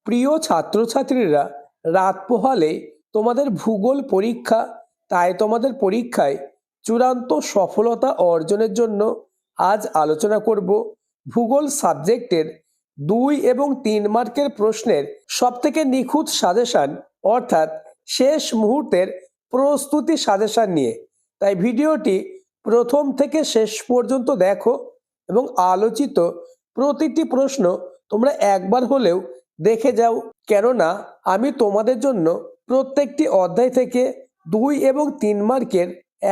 প্রিয় ছাত্রছাত্রীরা, রাত পোহালে তোমাদের ভূগোল পরীক্ষা। তাই তোমাদের পরীক্ষায় চূড়ান্ত সফলতা অর্জনের জন্য আজ আলোচনা করব ভূগোল সাবজেক্টের 2 এবং 3 মার্কের প্রশ্নের সবথেকে নিখুঁত সাজেশন, অর্থাৎ শেষ মুহূর্তের প্রস্তুতি সাজেশন নিয়ে। তাই ভিডিওটি প্রথম থেকে শেষ পর্যন্ত দেখো এবং আলোচিত প্রতিটি প্রশ্ন তোমরা একবার হলেও দেখে যাও, কেননা আমি তোমাদের জন্য প্রত্যেকটি অধ্যায় থেকে 2 এবং 3 মার্কের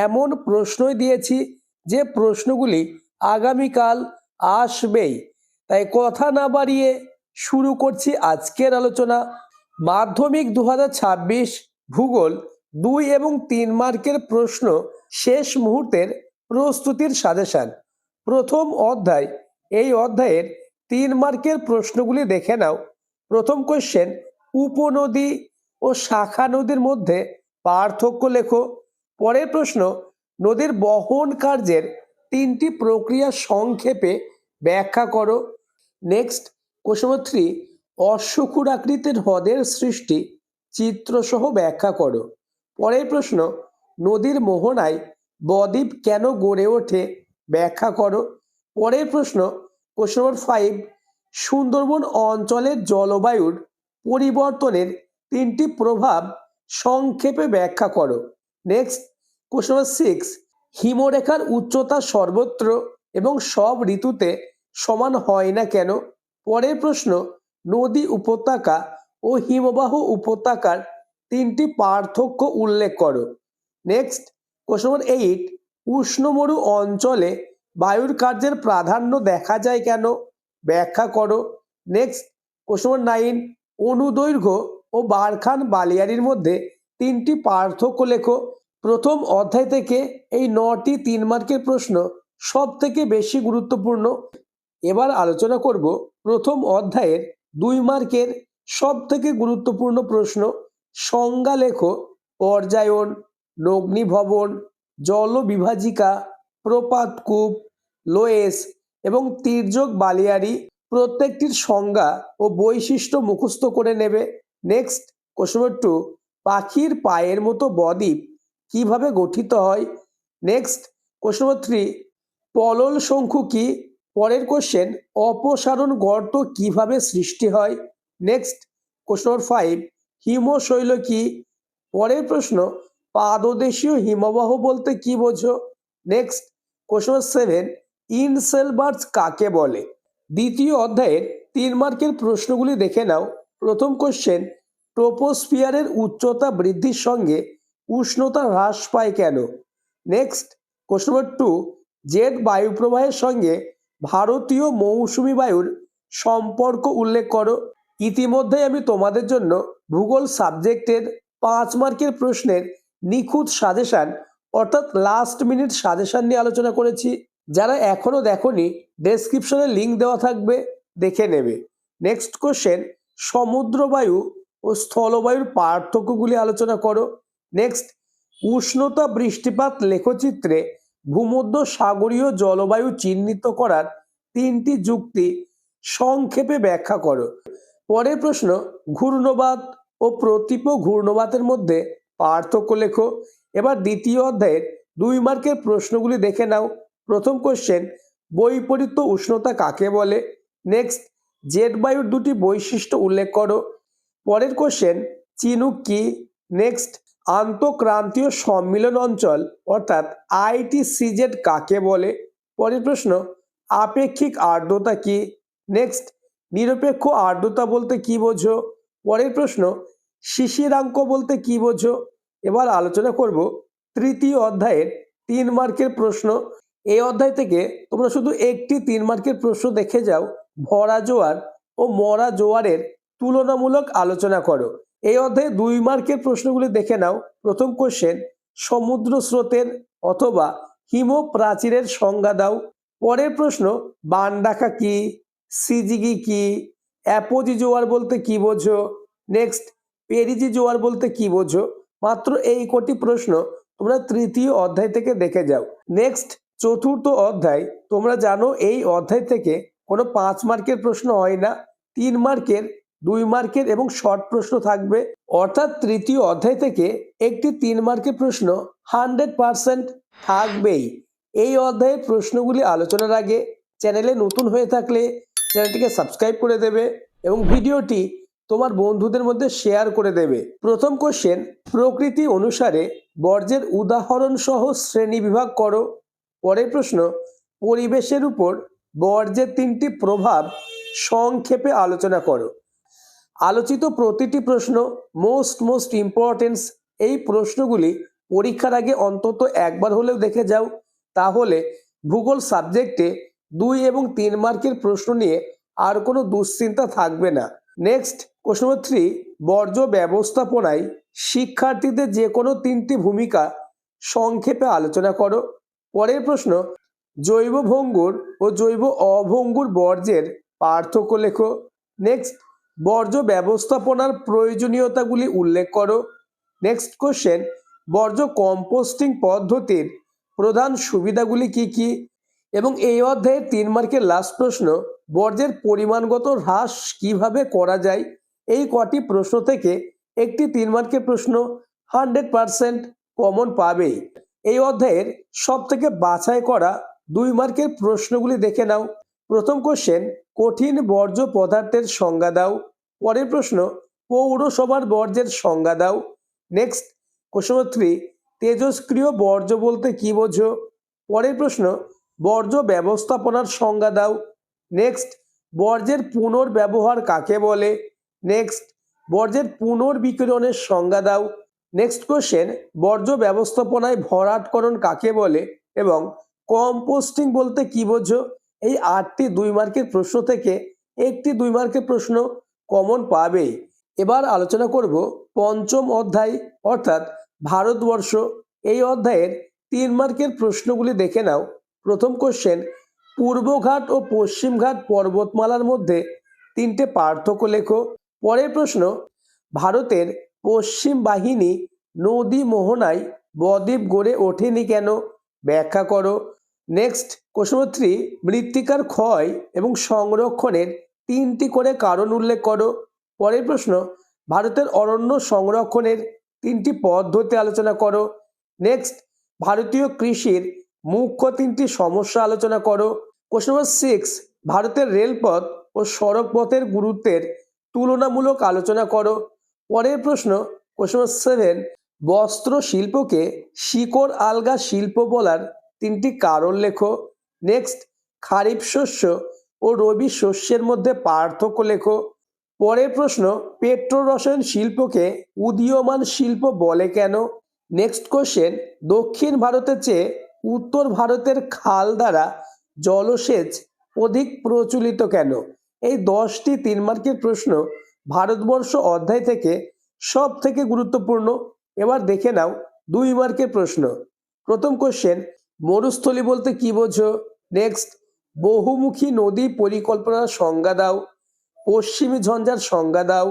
এমন প্রশ্নই দিয়েছি যে প্রশ্নগুলি আগামীকাল আসবেই। তাই কথা না বাড়িয়ে শুরু করছি আজকের আলোচনা। মাধ্যমিক 2026 ভূগোল 2 এবং 3 মার্কের প্রশ্ন শেষ মুহূর্তের প্রস্তুতির সাজেশন। প্রথম অধ্যায়, এই অধ্যায়ের 3 মার্কের প্রশ্নগুলি দেখে নাও। প্রথম কোশ্চেন, উপনদী ও শাখা নদীর মধ্যে পার্থক্য লেখো। পরের প্রশ্ন, নদীর বহন কার্যের 3টি প্রক্রিয়া সংক্ষেপে ব্যাখ্যা করো। নেক্সট, কোশ্চেন নম্বর 3, অশ্বক্ষুর আকৃতির হ্রদের সৃষ্টি চিত্রসহ ব্যাখ্যা করো। পরের প্রশ্ন, নদীর মোহনায় বদ্বীপ কেন গড়ে ওঠে ব্যাখ্যা করো। পরের প্রশ্ন, কোশ্চেন নম্বর 5, সুন্দরবন অঞ্চলের জলবায়ুর পরিবর্তনের 3টি প্রভাব সংক্ষেপে ব্যাখ্যা করো। নেক্সট, কোশ্চেন নম্বর 6, হিমরেখার উচ্চতা সর্বত্র এবং সব ঋতুতে সমান হয় না কেন। পরের প্রশ্ন, নদী উপত্যকা ও হিমবাহ উপত্যকার 3টি পার্থক্য উল্লেখ করো। নেক্সট, কোশ্চেন নম্বর 8, উষ্ণমরু অঞ্চলে বায়ুর কার্যের প্রাধান্য দেখা যায় কেন ব্যাখ্যা করো। নেক্সট, কোশ্চেন নম্বর 9, অনুদৈর্ঘ্য ও বারখান বালিয়াড়ির মধ্যে 3টি পার্থক্য লেখো। প্রথম অধ্যায় থেকে এই 9টি 3 মার্কের প্রশ্ন সব থেকে বেশি গুরুত্বপূর্ণ। এবার আলোচনা করব প্রথম অধ্যায়ের 2 মার্কের সব থেকে গুরুত্বপূর্ণ প্রশ্ন। সংজ্ঞা লেখো। পর্যায়ন, নগ্নিভবন, জলবিভাজিকা, প্রপাতকূপ, লোয়েস এবং তির্যক বালিয়াড়ি প্রত্যেকটির সংজ্ঞা ও বৈশিষ্ট্য মুখস্থ করে নেবে। নেক্সট, কোশ্চেন নম্বর 2, পাখির পায়ের মতো বদ্বীপ কিভাবে গঠিত হয়। নেক্সট, কোশ্চেন নম্বর 3, পলল শঙ্কু কি। পরের কোশ্চেন, অপসারণ গর্ত কিভাবে সৃষ্টি হয়। নেক্সট, কোশ্চেন নম্বর 5, হিমশৈল কি। পরের প্রশ্ন, পাদদেশীয় হিমবাহ বলতে কি বোঝো। নেক্সট, কোশ্চেন নম্বর 7, ইনসেলবার্টস কাকে বলে। দ্বিতীয় অধ্যায়ের 3 মার্কের প্রশ্নগুলি দেখে নাও। প্রথম কোশ্চেন, ট্রপোস্ফিয়ারের উচ্চতা বৃদ্ধির সঙ্গে উষ্ণতা হ্রাস পায় কেন। নেক্সট, কোশ্চেন নম্বর 2, জেট বায়ুপ্রবাহের সঙ্গে ভারতীয় মৌসুমী বায়ুর সম্পর্ক উল্লেখ করো। ইতিমধ্যে আমি তোমাদের জন্য ভূগোল সাবজেক্টের 5 মার্কের প্রশ্নের নিখুঁত সাজেশন, অর্থাৎ লাস্ট মিনিট সাজেশন নিয়ে আলোচনা করেছি। যারা এখনো দেখোনি, ডেসক্রিপশনে লিঙ্ক দেওয়া থাকবে, দেখে নেবে। নেক্সট কোশ্চেন, সমুদ্রবায়ু ও স্থলবায়ুর পার্থক্যগুলি আলোচনা করো। নেক্সট, উষ্ণতা বৃষ্টিপাত লেখচিত্রে ভূমধ্য সাগরীয় জলবায়ু চিহ্নিত করার 3টি যুক্তি সংক্ষেপে ব্যাখ্যা করো। পরের প্রশ্ন, ঘূর্ণবাত ও প্রতীপ ঘূর্ণবাতের মধ্যে পার্থক্য লেখো। এবার দ্বিতীয় অধ্যায়ের 2 মার্কের প্রশ্নগুলি দেখে নাও। প্রথম কোশ্চেন, বৈপরীত্য উষ্ণতা কাকে বলে। নেক্সট, জেট বায়ুর 2টি বৈশিষ্ট্য উল্লেখ করো। পরের কোশ্চেন, চিনুক কি। নেক্সট, আন্তঃক্রান্তীয় সম্মিলন অঞ্চল অর্থাৎ ITCZ কাকে বলে। পরের প্রশ্ন, আপেক্ষিক আর্দ্রতা কি। নেক্সট, নিরপেক্ষ আর্দ্রতা বলতে কি বোঝো। পরের প্রশ্ন, শিশিরাঙ্ক বলতে কি বোঝো। এবার আলোচনা করব তৃতীয় অধ্যায়ের 3 মার্কের প্রশ্ন। এই অধ্যায় থেকে তোমরা শুধু একটি 3 মার্কের প্রশ্ন দেখে যাও। ভরা জোয়ার ও মরা জোয়ারের তুলনামূলক আলোচনা করো। এই অধ্যায়ে 2 মার্কের প্রশ্নগুলি দেখে নাও। প্রথম কোশ্চেন, সমুদ্র স্রোতের অথবা হিম প্রাচীরের সংজ্ঞা দাও। পরের প্রশ্ন, বানডাকা কি, সিজিগি কি, অ্যাপোজি জোয়ার বলতে কি বোঝো। নেক্সট, পেরিজি জোয়ার বলতে কি বোঝো। মাত্র এই কটি প্রশ্ন তোমরা তৃতীয় অধ্যায় থেকে দেখে যাও। নেক্সট, চতুর্থ অধ্যায়। তোমরা জানো এই অধ্যায় থেকে কোনো 5 মার্কের প্রশ্ন হয় না, 3 মার্কের 2 মার্কের এবং শর্ট প্রশ্ন থাকবে। অর্থাৎ তৃতীয় অধ্যায় থেকে একটি 3 মার্কের প্রশ্ন 100% থাকবেই। এই অধ্যায়ের প্রশ্নগুলি আলোচনার আগে চ্যানেলে নতুন হয়ে থাকলে চ্যানেলটিকে সাবস্ক্রাইব করে দেবে এবং ভিডিওটি তোমার বন্ধুদের মধ্যে শেয়ার করে দেবে। প্রথম কোশ্চেন, প্রকৃতি অনুসারে বর্জ্যের উদাহরণ সহ শ্রেণী বিভাগ করো। পরের প্রশ্ন, পরিবেশের উপর বর্জ্যের 3টি প্রভাব সংক্ষেপে আলোচনা করো। আলোচিত প্রতিটি প্রশ্ন মোস্ট ইম্পর্টেন্স। এই প্রশ্নগুলি পরীক্ষার আগে অন্তত একবার হলেও দেখে যাও, তাহলে ভূগোল সাবজেক্টে 2 এবং 3 মার্কের প্রশ্ন নিয়ে আর কোনো দুশ্চিন্তা থাকবে না। নেক্সট, কোশ্চেন নম্বর 3, বর্জ্য ব্যবস্থাপনায় শিক্ষার্থীদের যে কোনো 3টি ভূমিকা সংক্ষেপে আলোচনা করো। পরের প্রশ্ন, জৈব ভঙ্গুর ও জৈব অভঙ্গুর বর্জ্যের পার্থক্য লেখো। নেক্সট, বর্জ্য ব্যবস্থাপনার প্রয়োজনীয়তাগুলি উল্লেখ করো। নেক্সট কোশ্চেন, বর্জ্য কম্পোস্টিং পদ্ধতির প্রধান সুবিধাগুলি কি কি। এবং এই অধ্যায়ের 3 মার্কের লাস্ট প্রশ্ন, বর্জ্যের পরিমাণগত হ্রাস কিভাবে করা যায়। এই কটি প্রশ্ন থেকে একটি 3 মার্কের প্রশ্ন 100% কমন পাবে। এই অধ্যায়ের সব থেকে বাছাই করা 2 মার্কের প্রশ্নগুলি দেখে নাও। প্রথম কোশ্চেন, কঠিন বর্জ্য পদার্থের সংজ্ঞা দাও। পরের প্রশ্ন, পৌরসভার বর্জ্যের সংজ্ঞা দাও। নেক্সট, কোশ্চেন নম্বর 3, তেজস্ক্রিয় বর্জ্য বলতে কি বোঝো। পরের প্রশ্ন, বর্জ্য ব্যবস্থাপনার সংজ্ঞা দাও। নেক্সট, বর্জ্যের পুনর্ব্যবহার কাকে বলে। নেক্সট, বর্জ্যের পুনর্বিকিরণের সংজ্ঞা দাও। নেক্সট কোশ্চেন, বর্জ্য ব্যবস্থাপনায় ভরাটকরণ কাকে বলে এবং কম্পোস্টিং বলতে কি বোঝো। এই 8টি 2 মার্কের প্রশ্ন থেকে একটি 2 মার্কের প্রশ্ন কমন পাবে। এবার আলোচনা করব পঞ্চম অধ্যায় অর্থাৎ ভারতবর্ষ। এই অধ্যায়ের 3 মার্কের প্রশ্নগুলি দেখে নাও। প্রথম কোশ্চেন, পূর্বঘাট ও পশ্চিমঘাট পর্বতমালার মধ্যে 3টে পার্থক্য লেখো। পরের প্রশ্ন, ভারতের পশ্চিম বাহিনী নদী মোহনায় বদ্বীপ গড়ে ওঠেনি কেন, ব্যাখ্যা করো। নেক্সট, কোশ্চেন নম্বর 3, মৃত্তিকার ক্ষয় এবং সংরক্ষণের 3টি করে কারণ উল্লেখ করো। পরের প্রশ্ন, ভারতের অরণ্য সংরক্ষণের 3টি পদ্ধতি আলোচনা করো। নেক্সট, ভারতীয় কৃষির মুখ্য 3টি সমস্যা আলোচনা করো। কোশ্চেন নম্বর 6, ভারতের রেলপথ ও সড়ক পথের গুরুত্বের তুলনামূলক আলোচনা করো। পরের প্রশ্ন, কোশ্চেন নম্বর 7, বস্ত্র শিল্পকে শিকড় আলগা শিল্প বলার 3টি কারণ লেখো। নেক্সট, খারিফ শস্য ও রবি শস্যের মধ্যে পার্থক্য লেখো। পরের প্রশ্ন, পেট্রো রসায়ন শিল্পকে উদীয়মান শিল্প বলে কেন। নেক্সট কোশ্চেন, দক্ষিণ ভারতের চেয়ে উত্তর ভারতের খাল দ্বারা জলসেচ অধিক প্রচলিত কেন। এই 10টি 3 মার্কের প্রশ্ন ভারতবর্ষ অধ্যায় থেকে সব থেকে গুরুত্বপূর্ণ। এবার দেখে নাও 2 মার্কের প্রশ্ন। প্রথম কোশ্চেন, মরুস্থলী বলতে কি বোঝো। নেক্সট, বহুমুখী নদী পরিকল্পনার সংজ্ঞা দাও। পশ্চিমী ঝঞ্ঝার সংজ্ঞা দাও।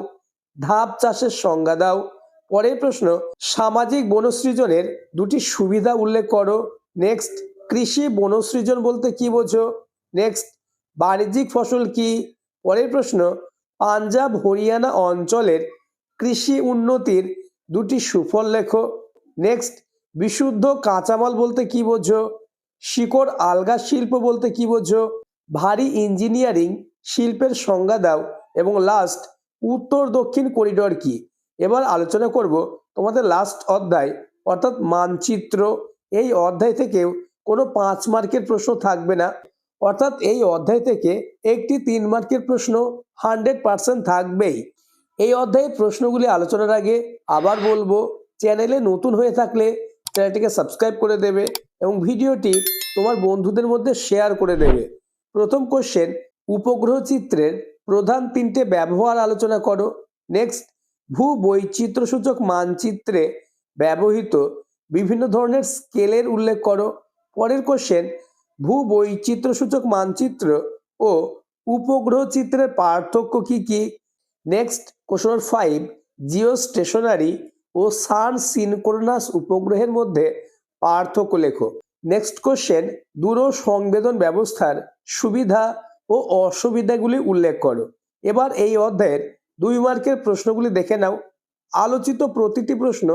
ধাপ চাষের সংজ্ঞা দাও। পরের প্রশ্ন, সামাজিক বনসৃজনের 2টি সুবিধা উল্লেখ করো। নেক্সট, কৃষি বনসৃজন বলতে কি বোঝো। নেক্সট, বাণিজ্যিক ফসল কি। পরের প্রশ্ন, পাঞ্জাব হরিয়ানা অঞ্চলের কৃষি উন্নতির 2টি সুফল লেখো। নেক্সট, বিশুদ্ধ কাঁচামাল বলতে কি বোঝো। শিকড় আলগা শিল্প বলতে কি বোঝো। ভারী ইঞ্জিনিয়ারিং শিল্পের সংজ্ঞা দাও। এবং লাস্ট, উত্তর দক্ষিণ করিডোর কি। এবার আলোচনা করব তোমাদের লাস্ট অধ্যায় অর্থাৎ মানচিত্র। এই অধ্যায় থেকেও কোনো 5 মার্কের প্রশ্ন থাকবে না, অর্থাৎ এই অধ্যায় থেকে একটি 3 মার্কের প্রশ্ন 100% থাকবেই। এই অধ্যায়ের প্রশ্নগুলি আলোচনার আগে আবার বলবো, চ্যানেলে নতুন হয়ে থাকলে চ্যানেলটিকে সাবস্ক্রাইব করে দেবে এবং ভিডিওটি তোমার বন্ধুদের মধ্যে শেয়ার করে দেবে। প্রথম কোশ্চেন, উপগ্রহ চিত্রের প্রধান 3টে ব্যবহার আলোচনা করো। নেক্সট, ভূ বৈচিত্র্যসূচক মানচিত্রে ব্যবহৃত বিভিন্ন ধরনের স্কেলের উল্লেখ করো। পরের কোশ্চেন, ভূ বৈচিত্র্যসূচক মানচিত্র ও উপগ্রহ চিত্রের পার্থক্য কি কি। Next, question number 5, geostationary ও সান সিনক্রোনাস উপগ্রহের মধ্যে পার্থক্য লেখো। নেক্সট কোশ্চেন, দূর সংবেদন ব্যবস্থার সুবিধা ও অসুবিধাগুলি উল্লেখ করো। এবার এই অধ্যায়ের 2 মার্কের প্রশ্নগুলি দেখে নাও। আলোচিত প্রতিটি প্রশ্ন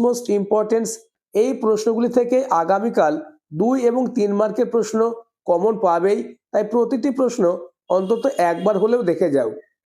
মোস্ট ইম্পর্টেন্স। এই প্রশ্নগুলি থেকে আগামীকাল 2 এবং 3 মার্কের প্রশ্ন কমন পাবেই, তাই প্রতিটি প্রশ্ন অন্তত একবার হলেও দেখে যাও।